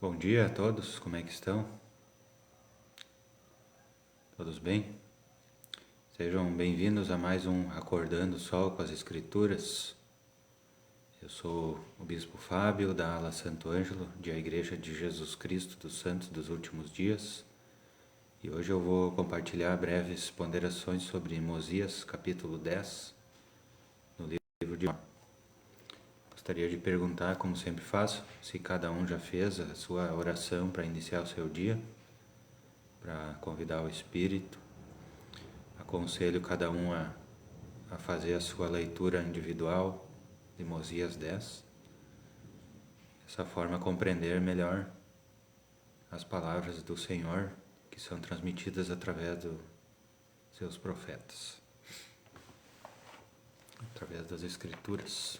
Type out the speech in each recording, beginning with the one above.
Bom dia a todos, como é que estão? Todos bem? Sejam bem-vindos a mais um Acordando o Sol com as Escrituras. Eu sou o Bispo Fábio, da ala Santo Ângelo, de A Igreja de Jesus Cristo dos Santos dos Últimos Dias. E hoje eu vou compartilhar breves ponderações sobre Mosias, capítulo 10, no livro de Jó. Gostaria de perguntar, como sempre faço, se cada um já fez a sua oração para iniciar o seu dia, para convidar o Espírito. Aconselho cada um a fazer a sua leitura individual de Mosias 10. Dessa forma, compreender melhor as palavras do Senhor que são transmitidas através dos seus profetas, através das Escrituras,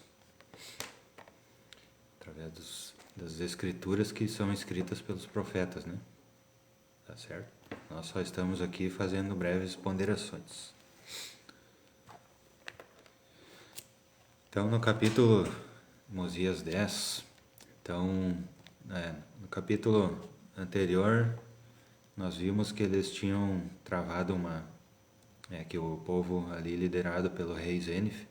através das Escrituras que são escritas pelos profetas, né? Tá certo? Nós só estamos aqui fazendo breves ponderações. Então, no capítulo Mosias 10, no capítulo anterior, nós vimos que eles tinham travado que o povo ali liderado pelo rei Zenif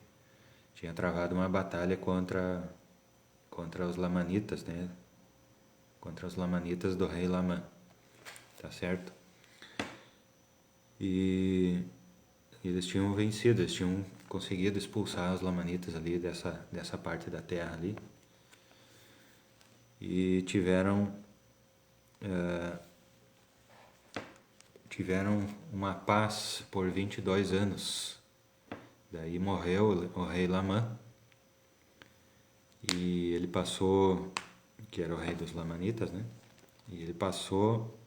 tinha travado uma batalha contra os lamanitas, né? Contra os lamanitas do rei Lamã, tá certo? E eles tinham vencido, eles tinham conseguido expulsar os lamanitas ali dessa parte da terra ali. E tiveram uma paz por 22 anos. Daí morreu o rei Lamã e ele passou, que era o rei dos lamanitas, né? E ele passou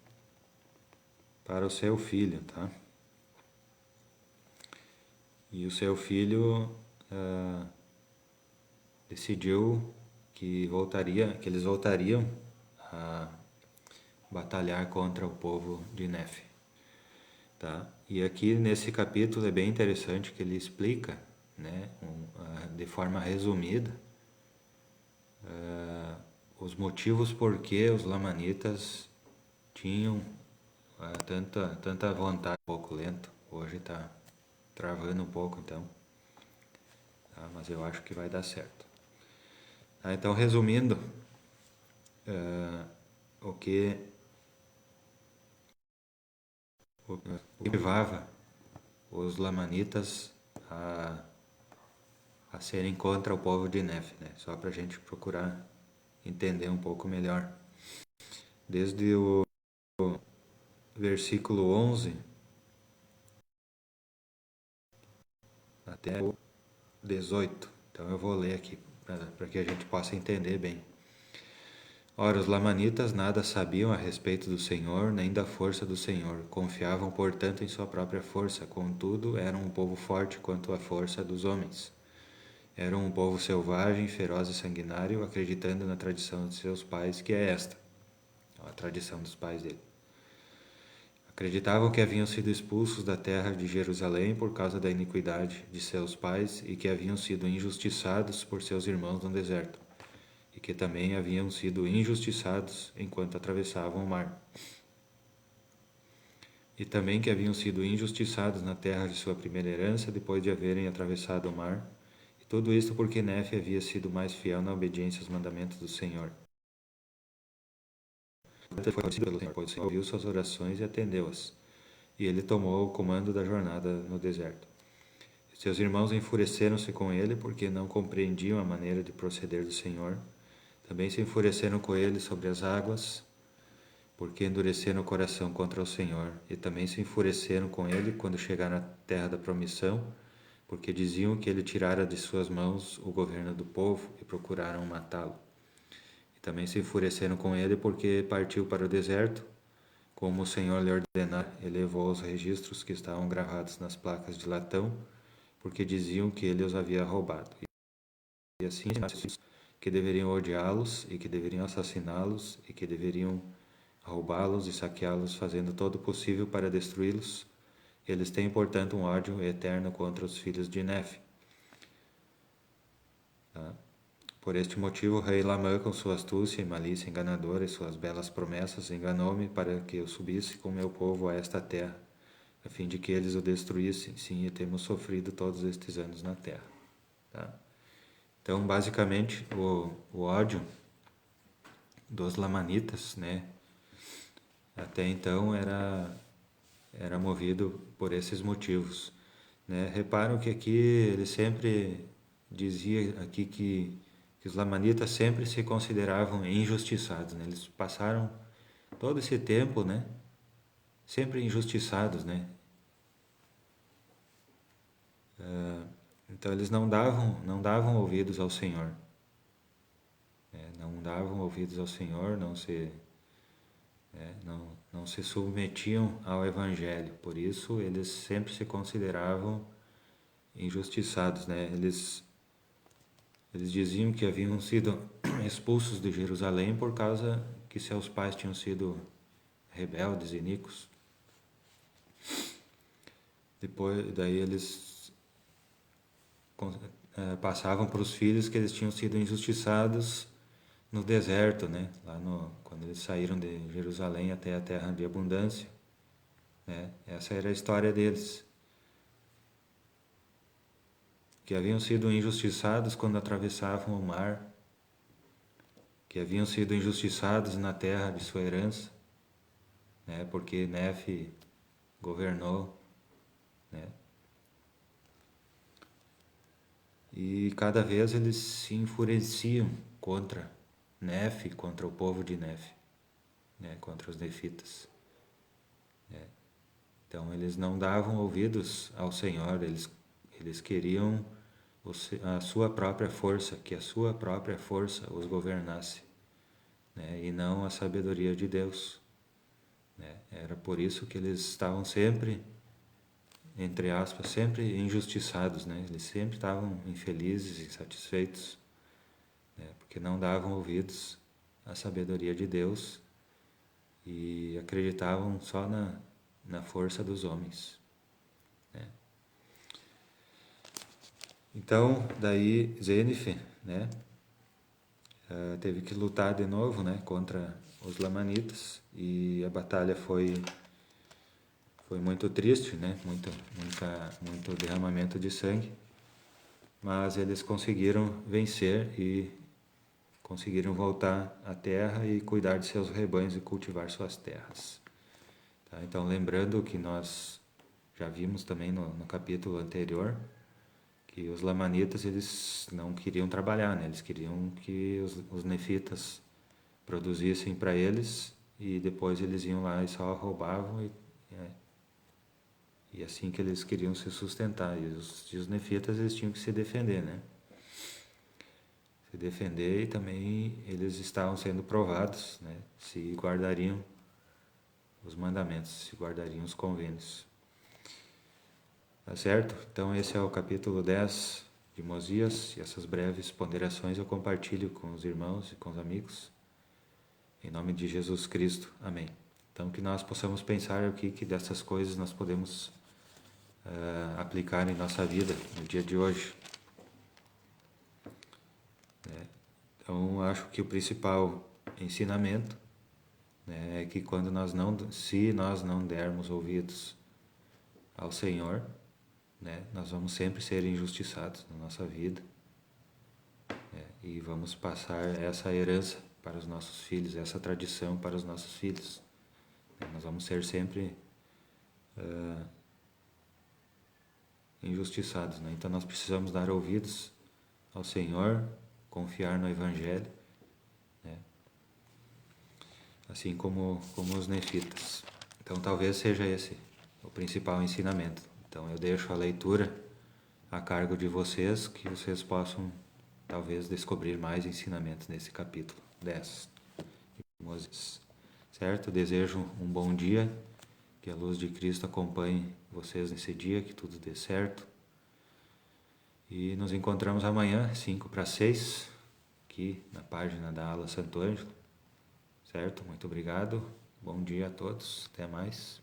para o seu filho, tá? E o seu filho decidiu que eles voltariam a batalhar contra o povo de Nefe, tá? E aqui nesse capítulo é bem interessante que ele explica, né, de forma resumida, os motivos por que os lamanitas tinham tanta vontade. Um pouco lento, hoje está travando um pouco, então, tá? Mas eu acho que vai dar certo. Tá, então, resumindo, o que motivava os lamanitas a serem contra o povo de Nefe, né? Só para a gente procurar entender um pouco melhor. Desde o versículo 11 até o 18. Então eu vou ler aqui para que a gente possa entender bem. Ora, os lamanitas nada sabiam a respeito do Senhor, nem da força do Senhor. Confiavam, portanto, em sua própria força. Contudo, eram um povo forte quanto à força dos homens. Eram um povo selvagem, feroz e sanguinário, acreditando na tradição de seus pais, que é esta, a tradição dos pais dele. Acreditavam que haviam sido expulsos da terra de Jerusalém por causa da iniquidade de seus pais e que haviam sido injustiçados por seus irmãos no deserto, e que também haviam sido injustiçados enquanto atravessavam o mar. E também que haviam sido injustiçados na terra de sua primeira herança depois de haverem atravessado o mar, e tudo isto porque Nefe havia sido mais fiel na obediência aos mandamentos do Senhor. Foi pelo Senhor, pois o Senhor ouviu suas orações e atendeu-as, e ele tomou o comando da jornada no deserto. Seus irmãos enfureceram-se com ele porque não compreendiam a maneira de proceder do Senhor. Também se enfureceram com ele sobre as águas, porque endureceram o coração contra o Senhor. E também se enfureceram com ele quando chegaram à terra da promissão, porque diziam que ele tirara de suas mãos o governo do povo e procuraram matá-lo. E também se enfureceram com ele porque partiu para o deserto, como o Senhor lhe ordenara, e levou os registros que estavam gravados nas placas de latão, porque diziam que ele os havia roubado. E assim que deveriam odiá-los e que deveriam assassiná-los e que deveriam roubá-los e saqueá-los, fazendo todo o possível para destruí-los. Eles têm, portanto, um ódio eterno contra os filhos de Nefe. Tá? Por este motivo, o rei Lamã, com sua astúcia e malícia enganadora e suas belas promessas, enganou-me para que eu subisse com meu povo a esta terra, a fim de que eles o destruíssem. Sim, e temos sofrido todos estes anos na terra. Tá? Então, basicamente, o ódio dos lamanitas, né, até então era movido por esses motivos. Né? Reparam que aqui ele sempre dizia aqui que os lamanitas sempre se consideravam injustiçados, né? Eles passaram todo esse tempo, né, sempre injustiçados, né? Então eles não davam ouvidos ao Senhor, né? Não davam ouvidos ao Senhor, não se submetiam ao Evangelho. Por isso eles sempre se consideravam injustiçados, né? Eles diziam que haviam sido expulsos de Jerusalém por causa que seus pais tinham sido rebeldes e iníquos. Depois, daí eles passavam para os filhos que eles tinham sido injustiçados no deserto, né? Quando eles saíram de Jerusalém até a terra de abundância, né? Essa era a história deles. Que haviam sido injustiçados quando atravessavam o mar, que haviam sido injustiçados na terra de sua herança, né? Porque Nefe governou, né? E cada vez eles se enfureciam contra Nefe, contra o povo de Nefe, né? Contra os nefitas. Né? Então eles não davam ouvidos ao Senhor, eles queriam a sua própria força, que a sua própria força os governasse, né? E não a sabedoria de Deus. Né? Era por isso que eles estavam sempre, entre aspas, sempre injustiçados, né? Eles sempre estavam infelizes, insatisfeitos, né? Porque não davam ouvidos à sabedoria de Deus e acreditavam só na força dos homens. Né? Então, daí Zênife, né, teve que lutar de novo, né, contra os lamanitas, e a batalha foi muito triste, né, muito derramamento de sangue, mas eles conseguiram vencer e conseguiram voltar à terra e cuidar de seus rebanhos e cultivar suas terras. Tá? Então, lembrando que nós já vimos também no capítulo anterior que os lamanitas eles não queriam trabalhar, né? Eles queriam que os nefitas produzissem para eles e depois eles iam lá e só roubavam e assim que eles queriam se sustentar. E os nefitas eles tinham que se defender, né? Se defender, e também eles estavam sendo provados, né? Se guardariam os mandamentos, se guardariam os convênios. Tá certo? Então esse é o capítulo 10 de Mosias, e essas breves ponderações eu compartilho com os irmãos e com os amigos, em nome de Jesus Cristo. Amém. Então que nós possamos pensar o que dessas coisas nós podemos aplicar em nossa vida no dia de hoje. Então acho que o principal ensinamento, né, é que se nós não dermos ouvidos ao Senhor, né, nós vamos sempre ser injustiçados na nossa vida, né, e vamos passar essa herança para os nossos filhos, essa tradição para os nossos filhos. Nós vamos ser sempre injustiçados, né? Então nós precisamos dar ouvidos ao Senhor, confiar no Evangelho, né? Assim como os nefitas. Então talvez seja esse o principal ensinamento. Então eu deixo a leitura a cargo de vocês, que vocês possam talvez descobrir mais ensinamentos nesse capítulo 10 de Moses. Certo? Desejo um bom dia, que a luz de Cristo acompanhe vocês nesse dia, que tudo dê certo. E nos encontramos amanhã, 5:45, aqui na página da Ala Santo Ângelo. Certo? Muito obrigado. Bom dia a todos. Até mais.